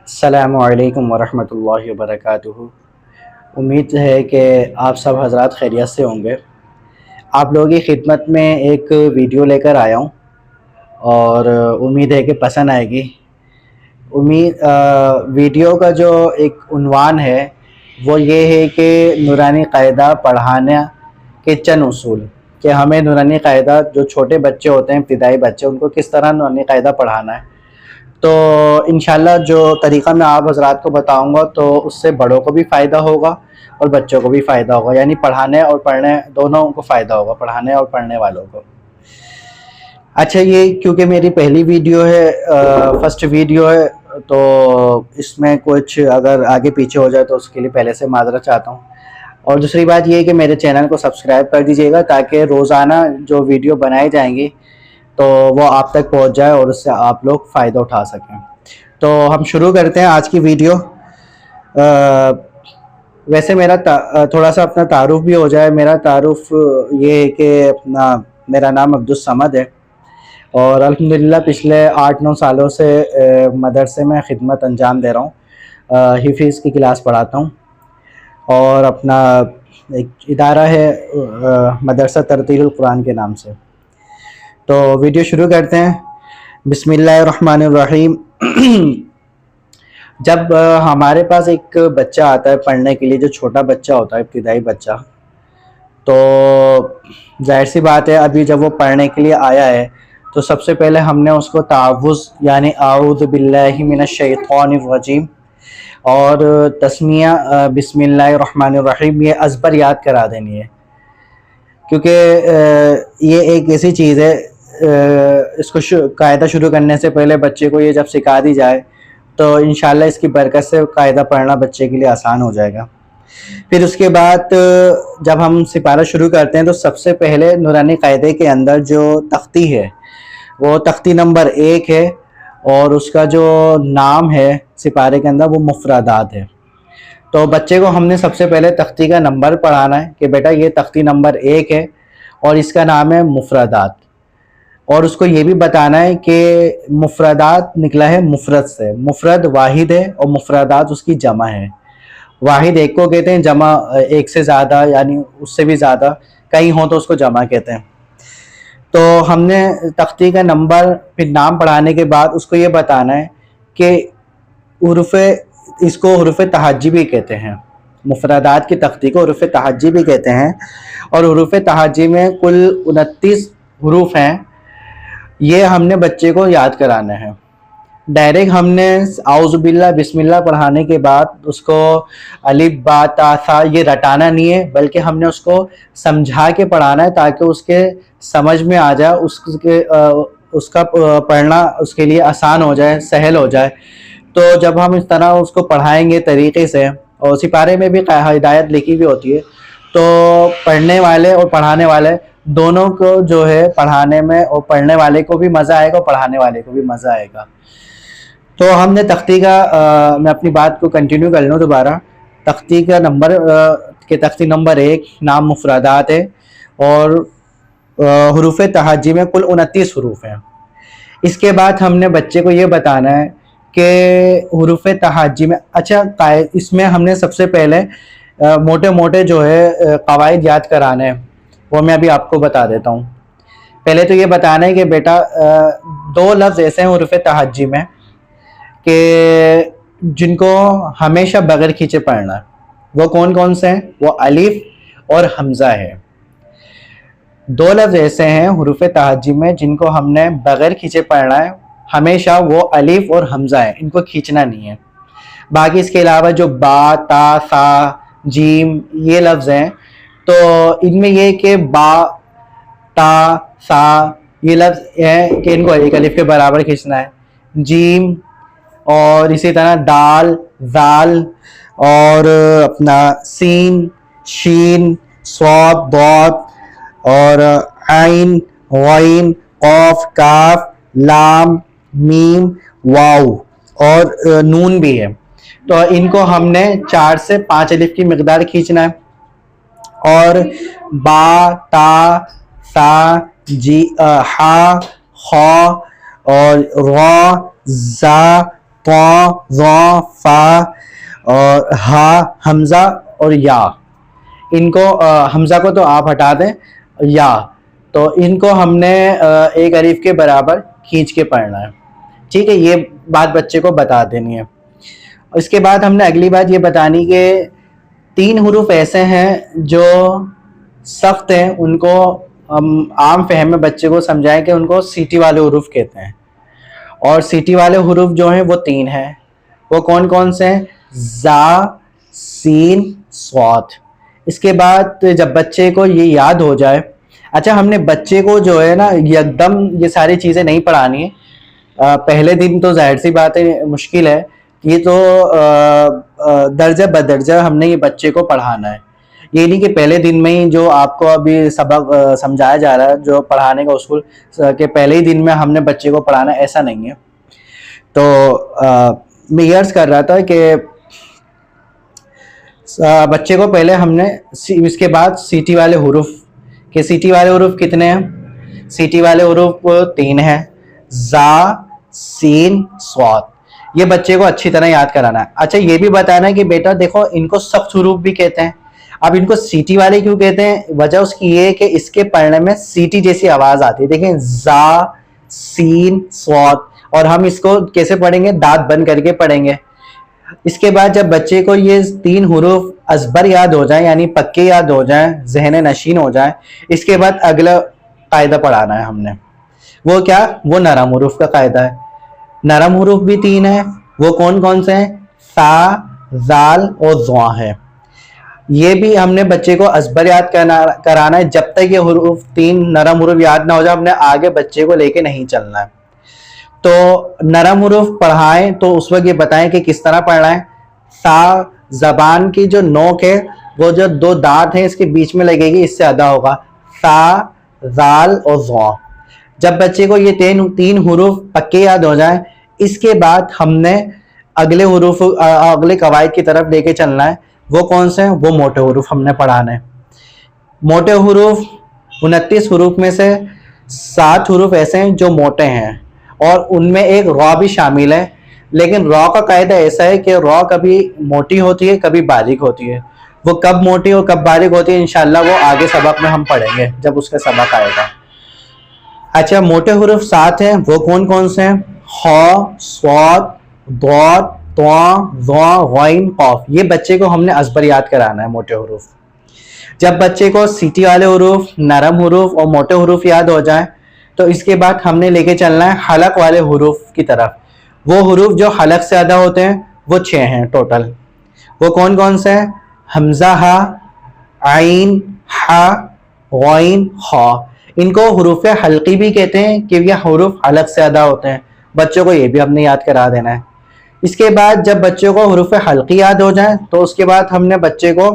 السلام علیکم ورحمۃ اللہ وبرکاتہ۔ امید ہے کہ آپ سب حضرات خیریت سے ہوں گے۔ آپ لوگوں کی خدمت میں ایک ویڈیو لے کر آیا ہوں اور امید ہے کہ پسند آئے گی۔ ویڈیو کا جو ایک عنوان ہے وہ یہ ہے کہ نورانی قاعدہ پڑھانے کے چند اصول، کہ ہمیں نورانی قاعدہ جو چھوٹے بچے ہوتے ہیں، ابتدائی بچے، ان کو کس طرح نورانی قاعدہ پڑھانا ہے۔ تو انشاءاللہ جو طریقہ میں آپ حضرات کو بتاؤں گا تو اس سے بڑوں کو بھی فائدہ ہوگا اور بچوں کو بھی فائدہ ہوگا، یعنی پڑھانے اور پڑھنے دونوں کو فائدہ ہوگا، پڑھانے اور پڑھنے والوں کو۔ اچھا، یہ کیونکہ میری پہلی ویڈیو ہے، فرسٹ ویڈیو ہے، تو اس میں کچھ اگر آگے پیچھے ہو جائے تو اس کے لیے پہلے سے معذرت چاہتا ہوں۔ اور دوسری بات یہ ہے کہ میرے چینل کو سبسکرائب کر دیجیے گا تاکہ روزانہ جو ویڈیو بنائی جائیں گی تو وہ آپ تک پہنچ جائے اور اس سے آپ لوگ فائدہ اٹھا سکیں۔ تو ہم شروع کرتے ہیں آج کی ویڈیو۔ ویسے میرا تھوڑا سا اپنا تعارف بھی ہو جائے۔ میرا تعارف یہ ہے کہ میرا نام عبدالصمد ہے اور الحمدللہ پچھلے 8-9 سالوں سے مدرسے میں خدمت انجام دے رہا ہوں، حفظ کی کلاس پڑھاتا ہوں، اور اپنا ایک ادارہ ہے مدرسہ ترتیل القرآن کے نام سے۔ تو ویڈیو شروع کرتے ہیں۔ بسم اللہ الرحمن الرحیم۔ جب ہمارے پاس ایک بچہ آتا ہے پڑھنے کے لیے، جو چھوٹا بچہ ہوتا ہے، ابتدائی بچہ، تو ظاہر سی بات ہے ابھی جب وہ پڑھنے کے لیے آیا ہے تو سب سے پہلے ہم نے اس کو تعوذ یعنی اعوذ باللہ من الشیطان الرجیم اور تسمیہ بسم اللہ الرحمن الرحیم یہ ازبر یاد کرا دینی ہے، کیونکہ یہ ایک ایسی چیز ہے، اس کو قاعدہ شروع کرنے سے پہلے بچے کو یہ جب سکھا دی جائے تو انشاءاللہ اس کی برکت سے قاعدہ پڑھنا بچے کے لیے آسان ہو جائے گا۔ پھر اس کے بعد جب ہم سپارہ شروع کرتے ہیں تو سب سے پہلے نورانی قاعدے کے اندر جو تختی ہے وہ تختی نمبر 1 ہے، اور اس کا جو نام ہے سپارے کے اندر وہ مفردات ہے۔ تو بچے کو ہم نے سب سے پہلے تختی کا نمبر پڑھانا ہے کہ بیٹا یہ تختی نمبر 1 ہے اور اس کا نام ہے مفردات، اور اس کو یہ بھی بتانا ہے کہ مفردات نکلا ہے مفرد سے، مفرد واحد ہے اور مفردات اس کی جمع ہے۔ واحد ایک کو کہتے ہیں، جمع ایک سے زیادہ یعنی اس سے بھی زیادہ کئی ہوں تو اس کو جمع کہتے ہیں۔ تو ہم نے تختی کا نمبر پھر نام پڑھانے کے بعد اس کو یہ بتانا ہے کہ اس کو حروف تہجی بھی کہتے ہیں، مفردات کی تختی کو حروف تہجی بھی کہتے ہیں، اور حروف تہجی میں کل 29 حروف ہیں۔ یہ ہم نے بچے کو یاد کرانا ہے۔ ڈائریکٹ ہم نے اعوذ باللہ بسم اللہ پڑھانے کے بعد اس کو الف با تا ثا یہ رٹانا نہیں ہے، بلکہ ہم نے اس کو سمجھا کے پڑھانا ہے تاکہ اس کے سمجھ میں آ جائے، اس کا پڑھنا اس کے لیے آسان ہو جائے، سہل ہو جائے۔ تو جب ہم اس طرح اس کو پڑھائیں گے طریقے سے، اور سپارے میں بھی ہدایت لکھی ہوئی ہوتی ہے، تو پڑھنے والے اور پڑھانے والے دونوں کو جو ہے پڑھانے میں، اور پڑھنے والے کو بھی مزہ آئے گا اور پڑھانے والے کو بھی مزہ آئے گا۔ تو ہم نے تختی کا میں اپنی بات کو کنٹینیو کر لوں دوبارہ۔ تختی کا نمبر تختی نمبر 1 نام مفردات ہے، اور حروف تہجی میں کل 29 حروف ہیں۔ اس کے بعد ہم نے بچے کو یہ بتانا ہے کہ حروف تہجی میں، اچھا اس میں ہم نے سب سے پہلے موٹے موٹے جو ہے قواعد یاد کرانے ہیں، وہ میں ابھی آپ کو بتا دیتا ہوں۔ پہلے تو یہ بتانا ہے کہ بیٹا 2 لفظ ایسے ہیں حروف تہجی میں کہ جن کو ہمیشہ بغیر کھینچے پڑھنا ہے۔ وہ کون کون سے ہیں؟ وہ الف اور حمزہ ہے۔ 2 لفظ ایسے ہیں حروف تہجی میں جن کو ہم نے بغیر کھینچے پڑھنا ہے، ہمیشہ وہ الف اور حمزہ ہے، ان کو کھینچنا نہیں ہے۔ باقی اس کے علاوہ جو با تا ثا جیم یہ لفظ ہیں، تو ان میں یہ کہ با تا ثا یہ لفظ ہیں کہ ان کو ایک الف کے برابر کھینچنا ہے۔ جیم اور اسی طرح دال، ذال اور اپنا سین، شین، صاد، ضاد اور عین، غین، قاف، کاف، لام، میم، واو اور نون بھی ہے۔ تو ان کو ہم نے 4 سے 5 الف کی مقدار کھینچنا ہے، اور با، تا، ثا، جی، ہا، خا اور را، زا، طا ظا فا اور ہا حمزہ اور یا، ان کو حمزہ کو تو آپ ہٹا دیں، یا تو ان کو ہم نے ایک الف کے برابر کھینچ کے پڑھنا ہے. ٹھیک ہے، یہ بات بچے کو بتا دینی ہے. اس کے بعد ہم نے اگلی بات یہ بتانی کہ 3 حروف ایسے ہیں جو سخت ہیں، ان کو ہم عام فہم میں بچے کو سمجھائیں کہ ان کو سیٹی والے حروف کہتے ہیں. اور سیٹی والے حروف جو ہیں وہ 3 ہیں. وہ کون کون سے ہیں؟ زا، سین، صاد. اس کے بعد جب بچے کو یہ یاد ہو جائے، اچھا ہم نے بچے کو جو ہے نا یکدم یہ ساری چیزیں نہیں پڑھانی ہیں. پہلے دن تو ظاہر سی بات ہے مشکل ہے، یہ تو درجہ بدرجہ ہم نے یہ بچے کو پڑھانا ہے. یہ نہیں کہ پہلے دن میں ہی جو آپ کو ابھی سبق سمجھایا جا رہا ہے جو پڑھانے کا اصول کہ پہلے ہی دن میں ہم نے بچے کو پڑھانا ہے، ایسا نہیں ہے. تو میں یہ عرض کر رہا تھا کہ بچے کو پہلے ہم نے اس کے بعد سیٹی والے حروف، کہ سیٹی والے حروف کتنے ہیں؟ سیٹی والے حروف 3 ہیں، زا، سین، صاد. یہ بچے کو اچھی طرح یاد کرانا ہے. اچھا یہ بھی بتانا ہے کہ بیٹا دیکھو ان کو سخت حروف بھی کہتے ہیں. اب ان کو سیٹی والے کیوں کہتے ہیں؟ وجہ اس کی یہ ہے کہ اس کے پڑھنے میں سیٹی جیسی آواز آتی ہے. دیکھیں زا، سین، صاد، اور ہم اس کو کیسے پڑھیں گے؟ دانت بند کر کے پڑھیں گے. اس کے بعد جب بچے کو یہ 3 حروف ازبر یاد ہو جائیں، یعنی پکے یاد ہو جائیں، ذہن نشین ہو جائیں، اس کے بعد اگلا قاعدہ پڑھانا ہے ہم نے. وہ کیا؟ وہ نرم حروف کا قاعدہ ہے. نرم حروف بھی 3 ہیں. وہ کون کون سے ہیں؟ سا، زال اور ضا ہے. یہ بھی ہم نے بچے کو ازبر یاد کرانا ہے. جب تک یہ حروف 3 نرم حروف یاد نہ ہو جائے، ہم نے آگے بچے کو لے کے نہیں چلنا ہے. تو نرم حروف پڑھائیں تو اس وقت یہ بتائیں کہ کس طرح پڑھنا ہے. سا، زبان کی جو نوک ہے وہ جو 2 دانت ہیں اس کے بیچ میں لگے گی، اس سے ادا ہوگا. سا، زال اور ضا. جب بچے کو یہ 3 حروف پکے یاد ہو جائیں، اس کے بعد ہم نے اگلے حروف اگلے قواعد کی طرف لے کے چلنا ہے. وہ کون سے ہیں؟ وہ موٹے حروف ہم نے پڑھانے ہیں. موٹے حروف 29 حروف میں سے 7 حروف ایسے ہیں جو موٹے ہیں، اور ان میں ایک را بھی شامل ہے. لیکن را کا قاعدہ ایسا ہے کہ را کبھی موٹی ہوتی ہے، کبھی باریک ہوتی ہے. وہ کب موٹی اور کب باریک ہوتی ہے انشاءاللہ وہ آگے سبق میں ہم پڑھیں گے جب اس کا سبق آئے گا. اچھا موٹے حروف 7 ہیں. وہ کون کون سے ہیں؟ خا، صاد، ضاد، طا، ظا، غین، قاف. یہ بچے کو ہم نے ازبر یاد کرانا ہے موٹے حروف. جب بچے کو سیٹی والے حروف، نرم حروف اور موٹے حروف یاد ہو جائیں تو اس کے بعد ہم نے لے کے چلنا ہے حلق والے حروف کی طرف. وہ حروف جو حلق سے ادا ہوتے ہیں وہ 6 ہیں ٹوٹل. وہ کون کون سے ہیں؟ حمزہ ہا، عین، ہا، غین، خا. ان کو حروف حلقی بھی کہتے ہیں کہ یہ حروف حلق سے ادا ہوتے ہیں. بچوں کو یہ بھی ہم نے یاد کرا دینا ہے. اس کے بعد جب بچوں کو حروف حلقی یاد ہو جائیں تو اس کے بعد ہم نے بچے کو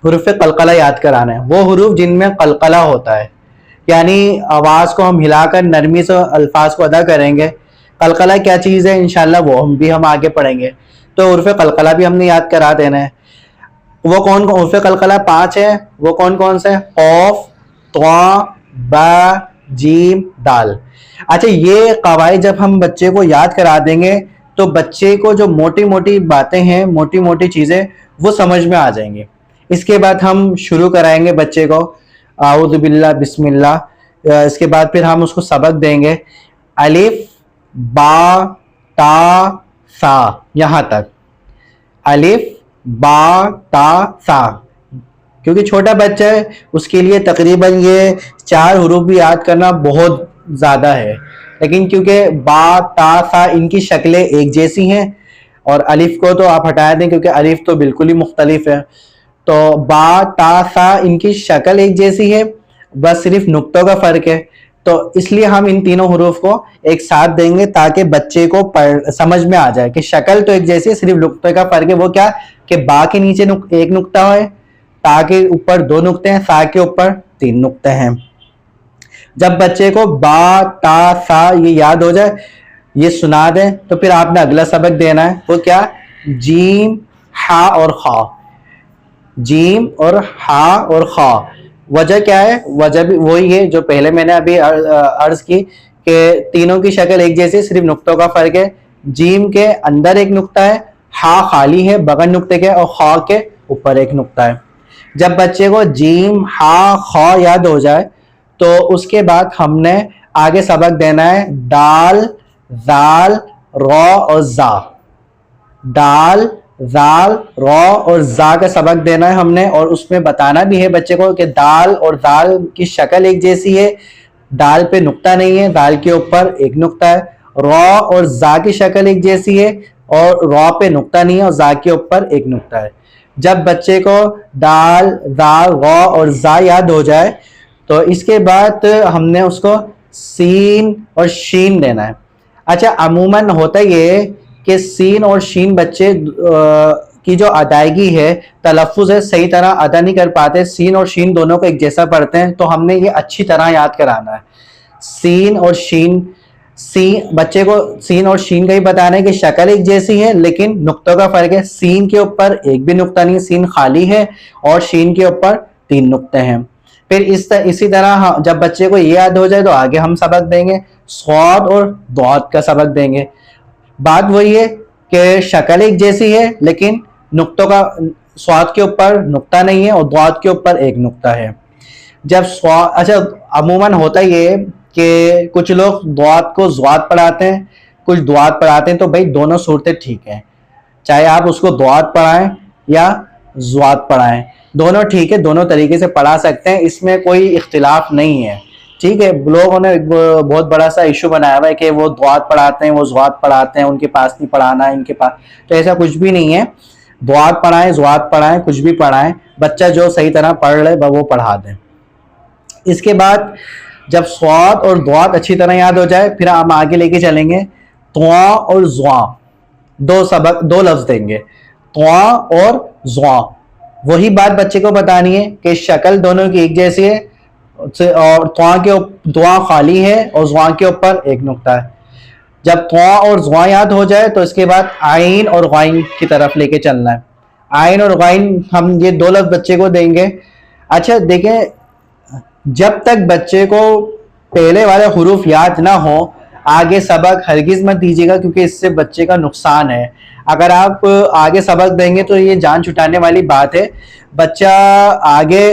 حروف قلقلہ یاد کرانا ہے. وہ حروف جن میں قلقلہ ہوتا ہے، یعنی آواز کو ہم ہلا کر نرمی سے الفاظ کو ادا کریں گے. قلقلہ کیا چیز ہے انشاءاللہ وہ ہم آگے پڑھیں گے. تو حروف قلقلہ بھی ہم نے یاد کرا دینا ہے. وہ کون حروف قلقلہ 5 ہیں. وہ کون کون سے؟ قاف، طا، با، جیم، دال. اچھا یہ قواعد جب ہم بچے کو یاد کرا دیں گے تو بچے کو جو موٹی موٹی باتیں ہیں، موٹی موٹی چیزیں وہ سمجھ میں آ جائیں گی. اس کے بعد ہم شروع کرائیں گے بچے کو اعوذ باللہ بسم اللہ. اس کے بعد پھر ہم اس کو سبق دیں گے الف، با، تا، سا، یہاں تک. الف، با، تا، سا. کیونکہ چھوٹا بچہ ہے اس کے لیے تقریباً یہ 4 حروف بھی یاد کرنا بہت زیادہ ہے. لیکن کیونکہ با، تا، سا ان کی شکلیں ایک جیسی ہیں، اور الف کو تو آپ ہٹا دیں کیونکہ الف تو بالکل ہی مختلف ہے. تو با، تا، سا ان کی شکل ایک جیسی ہے، بس صرف نقطوں کا فرق ہے. تو اس لیے ہم ان تینوں حروف کو ایک ساتھ دیں گے تاکہ بچے کو سمجھ میں آ جائے کہ شکل تو ایک جیسی ہے، صرف نقطے کا فرق ہے. وہ کیا کہ با کے نیچے ایک نقطہ ہے، تا کے اوپر 2 نقطے ہیں، سا کے اوپر 3 نقطے ہیں. جب بچے کو با، تا، سا یہ یاد ہو جائے، یہ سنا دیں تو پھر آپ نے اگلا سبق دینا ہے. وہ کیا؟ جیم، ہا اور خا. جیم اور ہا اور خا. وجہ کیا ہے؟ وجہ بھی وہی ہے جو پہلے میں نے ابھی عرض کی کہ تینوں کی شکل ایک جیسی، صرف نقطوں کا فرق ہے. جیم کے اندر ایک نقطہ ہے, ہا خالی ہے بغیر نقطے کے, اور خا کے اوپر ایک نقطہ ہے. جب بچے کو جیم ہا خا یاد ہو جائے تو اس کے بعد ہم نے آگے سبق دینا ہے دال ذال را اور زا. دال ذال را اور زا کا سبق دینا ہے ہم نے, اور اس میں بتانا بھی ہے بچے کو کہ دال اور ذال کی شکل ایک جیسی ہے, دال پہ نقطہ نہیں ہے, دال کے اوپر ایک نقطہ ہے. را اور زا کی شکل ایک جیسی ہے اور را پہ نقطہ نہیں ہے اور زا کے اوپر ایک نقطہ ہے. جب بچے کو دال ذال را اور زا یاد ہو جائے تو اس کے بعد ہم نے اس کو سین اور شین دینا ہے. اچھا عموماً ہوتا یہ کہ سین اور شین بچے کی جو ادائیگی ہے, تلفظ ہے, صحیح طرح ادا نہیں کر پاتے. سین اور شین دونوں کو ایک جیسا پڑھتے ہیں, تو ہم نے یہ اچھی طرح یاد کرانا ہے. سین اور شین, بچے کو سین اور شین کا ہی بتانا ہے کہ شکل ایک جیسی ہے لیکن نقطوں کا فرق ہے. سین کے اوپر ایک بھی نقطہ نہیں, سین خالی ہے, اور شین کے اوپر 3 نقطے ہیں. پھر اسی طرح جب بچے کو یہ یاد ہو جائے تو آگے ہم سبق دیں گے صاد اور ضاد کا سبق دیں گے. بات وہی ہے کہ شکل ایک جیسی ہے لیکن نقطوں کا, صاد کے اوپر نقطہ نہیں ہے اور ضاد کے اوپر ایک نقطہ ہے. جب اچھا عموماً ہوتا یہ کہ کچھ لوگ ضاد کو ضاد پڑھاتے ہیں, کچھ ضاد پڑھاتے ہیں, تو بھائی دونوں صورتیں ٹھیک ہیں, چاہے آپ اس کو ضاد پڑھائیں یا ضاد پڑھائیں, دونوں ٹھیک ہے, دونوں طریقے سے پڑھا سکتے ہیں, اس میں کوئی اختلاف نہیں ہے. ٹھیک ہے, لوگوں نے بہت بڑا سا ایشو بنایا ہوا ہے کہ وہ ضاد پڑھاتے ہیں, وہ ضاد پڑھاتے ہیں, ان کے پاس نہیں پڑھانا ہے, ان کے پاس, تو ایسا کچھ بھی نہیں ہے. ضاد پڑھائیں ضاد پڑھائیں کچھ بھی پڑھائیں, بچہ جو صحیح طرح پڑھ لے وہ پڑھا دیں. اس کے بعد جب صاد اور ضاد اچھی طرح یاد ہو جائے پھر ہم آگے لے کے چلیں گے طواں اور ضواں, دو لفظ دیں گے طواں اور ضواں. وہی بات بچے کو بتانی ہے کہ شکل دونوں کی ایک جیسی ہے, اور طواں خالی ہے اور ضواں کے اوپر ایک نقطہ ہے. جب طواں اور ضواں یاد ہو جائے تو اس کے بعد عین اور غین کی طرف لے کے چلنا ہے. عین اور غین ہم یہ 2 لفظ بچے کو دیں گے. اچھا دیکھیں, جب تک بچے کو پہلے والے حروف یاد نہ ہو آگے سبق ہرگز مت دیجیے گا, کیونکہ اس سے بچے کا نقصان ہے. اگر آپ آگے سبق دیں گے تو یہ جان چھٹانے والی بات ہے. بچہ آگے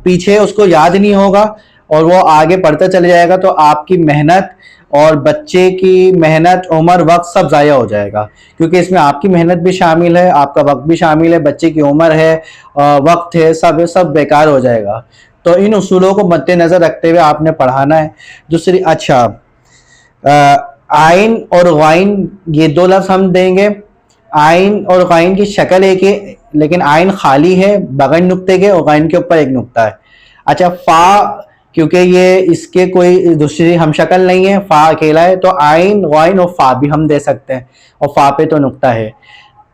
پیچھے اس کو یاد نہیں ہوگا اور وہ آگے پڑھتا چلے جائے گا, تو آپ کی محنت اور بچے کی محنت, عمر, وقت سب ضائع ہو جائے گا, کیونکہ اس میں آپ کی محنت بھی شامل ہے, آپ کا وقت بھی شامل ہے, بچے کی عمر ہے, وقت ہے, سب بیکار ہو جائے گا. تو ان اصولوں کو مد نظر رکھتے ہوئے آپ نے پڑھانا ہے. دوسری, اچھا عین اور غین یہ 2 لفظ ہم دیں گے. عین اور غین کی شکل ایک ہے لیکن عین خالی ہے بغیر نقطے کے اور غین کے اوپر ایک نقطہ ہے. اچھا فا, کیونکہ یہ اس کے کوئی دوسری ہم شکل نہیں ہے, فا اکیلا ہے, تو عین غین اور فا بھی ہم دے سکتے ہیں, اور فا پہ تو نقطہ ہے.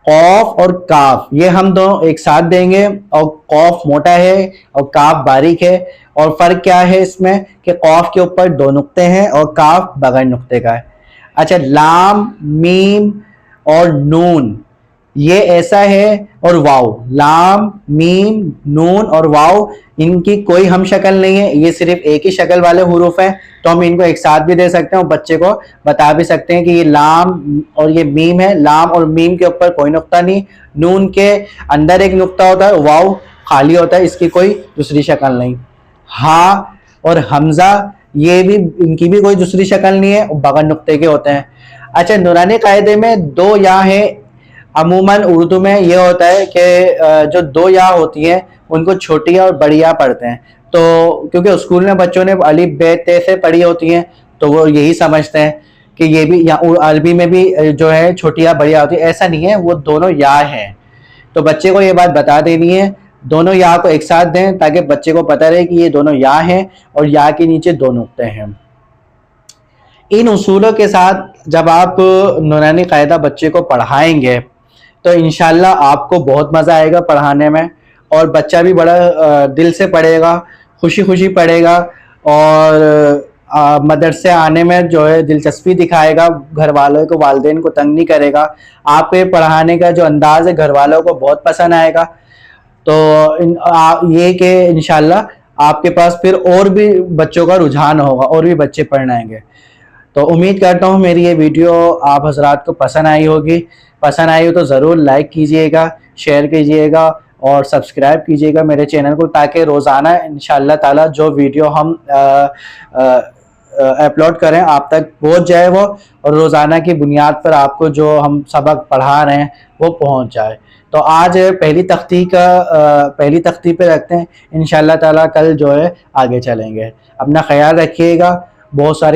قوف اور کاف یہ ہم دونوں ایک ساتھ دیں گے, اور قوف موٹا ہے اور کاف باریک ہے. اور فرق کیا ہے اس میں کہ قوف کے اوپر 2 نقطے ہیں اور کاف بغیر نقطے کا ہے. اچھا لام, میم اور نون یہ ایسا ہے, اور واو, لام, میم, نون اور واو ان کی کوئی ہم شکل نہیں ہے, یہ صرف ایک ہی شکل والے حروف ہیں, تو ہم ان کو ایک ساتھ بھی دے سکتے ہیں اور بچے کو بتا بھی سکتے ہیں کہ یہ لام اور یہ میم ہے. لام اور میم کے اوپر کوئی نقطہ نہیں, نون کے اندر ایک نقطہ ہوتا ہے, واو خالی ہوتا ہے, اس کی کوئی دوسری شکل نہیں. ہاں اور حمزہ یہ بھی, ان کی بھی کوئی دوسری شکل نہیں ہے, بغیر نقطے کے ہوتے ہیں. اچھا نورانی قاعدے میں 2 یا ہیں. عموماً اردو میں یہ ہوتا ہے کہ جو 2 یا ہوتی ہیں ان کو چھوٹی یا اور بڑی یا پڑھتے ہیں, تو کیونکہ اسکول میں بچوں نے الف ب ت سے پڑھی ہوتی ہیں تو وہ یہی سمجھتے ہیں کہ یہ بھی, یا عربی میں بھی جو ہے چھوٹی یا بڑی یا ہوتی ہے. ایسا نہیں ہے, وہ دونوں یا ہیں. تو بچے کو یہ بات بتا دینی ہے, دونوں یا کو ایک ساتھ دیں تاکہ بچے کو پتہ رہے کہ یہ دونوں یا ہیں اور یا کے نیچے 2 نقطے ہیں. ان اصولوں کے ساتھ جب آپ نورانی قاعدہ بچے کو پڑھائیں گے تو انشاءاللہ آپ کو بہت مزہ آئے گا پڑھانے میں, اور بچہ بھی بڑا دل سے پڑھے گا, خوشی خوشی پڑھے گا, اور مدرسے آنے میں جو ہے دلچسپی دکھائے گا, گھر والوں کو, والدین کو تنگ نہیں کرے گا. آپ کے پڑھانے کا جو انداز ہے گھر والوں کو بہت پسند آئے گا. تو یہ کہ انشاءاللہ آپ کے پاس پھر اور بھی بچوں کا رجحان ہوگا, اور بھی بچے پڑھنے آئیں گے. تو امید کرتا ہوں میری یہ ویڈیو آپ حضرات کو پسند آئی ہوگی. پسند آئی ہو تو ضرور لائک کیجئے گا, شیئر کیجئے گا اور سبسکرائب کیجئے گا میرے چینل کو, تاکہ روزانہ انشاءاللہ تعالی جو ویڈیو ہم اپلوڈ کریں آپ تک پہنچ جائے وہ, اور روزانہ کی بنیاد پر آپ کو جو ہم سبق پڑھا رہے ہیں وہ پہنچ جائے. تو آج پہلی تختی پہ رکھتے ہیں, انشاءاللہ تعالی کل جو ہے آگے چلیں گے. اپنا خیال رکھیے گا. بہت ساری